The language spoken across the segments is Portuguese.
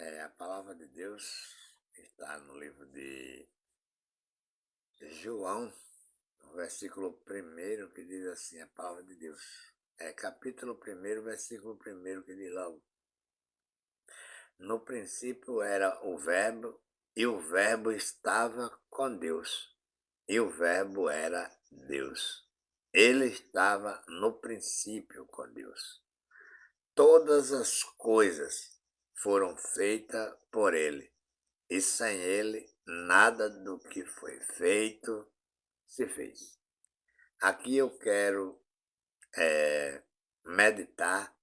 A palavra de Deus está no livro de João, no versículo primeiro, que diz assim, a palavra de Deus. Capítulo 1, versículo primeiro, que diz logo: No princípio era o Verbo, e o Verbo estava com Deus, e o Verbo era Deus. Ele estava no princípio com Deus. Todas as coisas foram feitas por ele, e sem ele nada do que foi feito se fez. Aqui eu quero meditar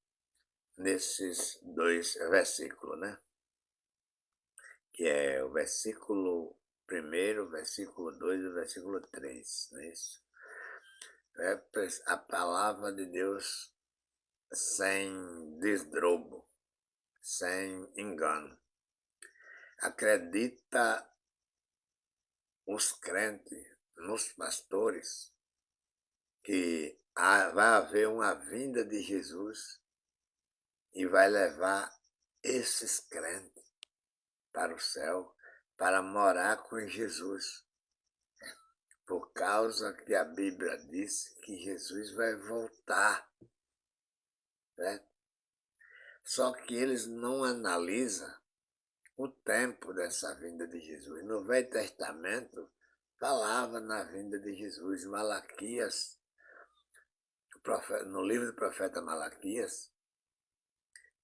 nesses dois versículos, né? Que é o versículo 1, o versículo 2 e o versículo 3, não é isso? É a palavra de Deus sem desdrobo, sem engano. Acredita os crentes, nos pastores, que vai haver uma vinda de Jesus e vai levar esses crentes para o céu, para morar com Jesus, por causa que a Bíblia diz que Jesus vai voltar, né? Só que eles não analisam o tempo dessa vinda de Jesus. No Velho Testamento falava na vinda de Jesus. Malaquias, no livro do profeta Malaquias,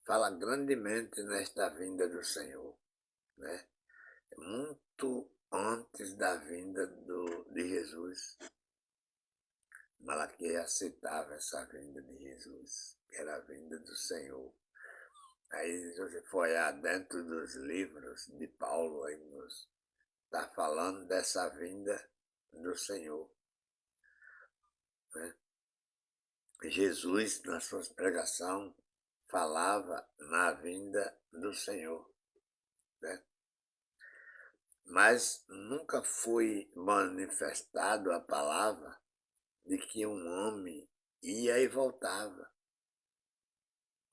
fala grandemente nesta vinda do Senhor, né? Muito antes da vinda de Jesus. Malaquias citava essa vinda de Jesus, que era a vinda do Senhor. Aí, se você for olhar dentro dos livros de Paulo, aí nos está falando dessa vinda do Senhor, né? Jesus, na sua pregação, falava na vinda do Senhor, né? Mas nunca foi manifestado a palavra de que um homem ia e voltava.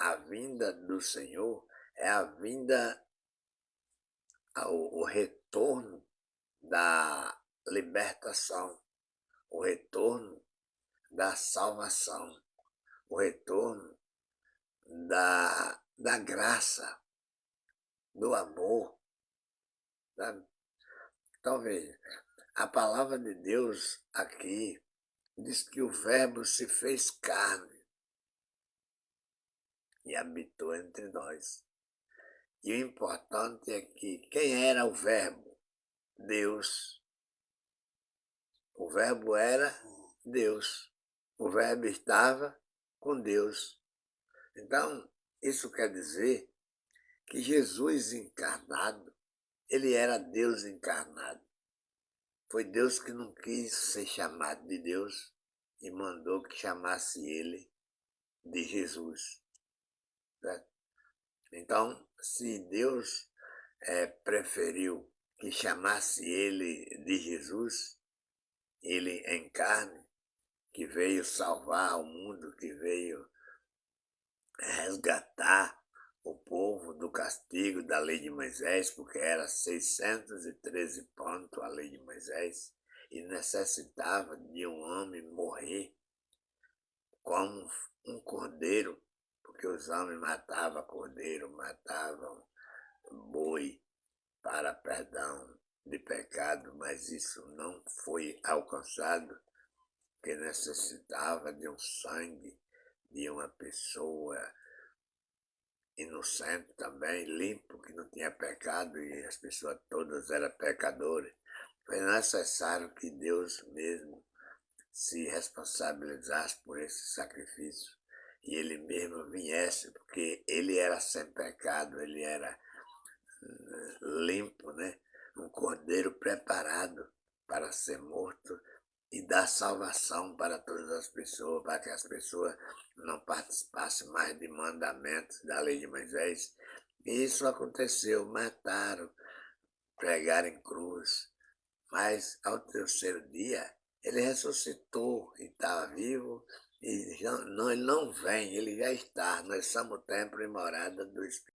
A vinda do Senhor é a vinda, o retorno da libertação, o retorno da salvação, o retorno da graça, do amor, sabe? Então veja, a palavra de Deus aqui diz que o Verbo se fez carne e habitou entre nós. E o importante é que quem era o Verbo? Deus. O Verbo era Deus. O Verbo estava com Deus. Então, isso quer dizer que Jesus encarnado, ele era Deus encarnado. Foi Deus que não quis ser chamado de Deus e mandou que chamasse ele de Jesus. Certo? Então, se Deus preferiu que chamasse ele de Jesus, ele em carne, que veio salvar o mundo, que veio resgatar o povo do castigo da lei de Moisés, porque era 613 pontos a lei de Moisés, e necessitava de um homem morrer como um cordeiro, porque os homens matavam cordeiro, matavam boi para perdão de pecado, mas isso não foi alcançado, que necessitava de um sangue de uma pessoa inocente também, limpo, que não tinha pecado, e as pessoas todas eram pecadoras. Foi necessário que Deus mesmo se responsabilizasse por esse sacrifício e ele mesmo viesse, porque ele era sem pecado, ele era limpo, né? Um cordeiro preparado para ser morto e dar salvação para todas as pessoas, para que as pessoas não participassem mais de mandamentos da lei de Moisés. E isso aconteceu, mataram, pregaram em cruz, mas ao terceiro dia ele ressuscitou e está vivo, e ele não vem, ele já está. Nós somos o templo e morada do Espírito.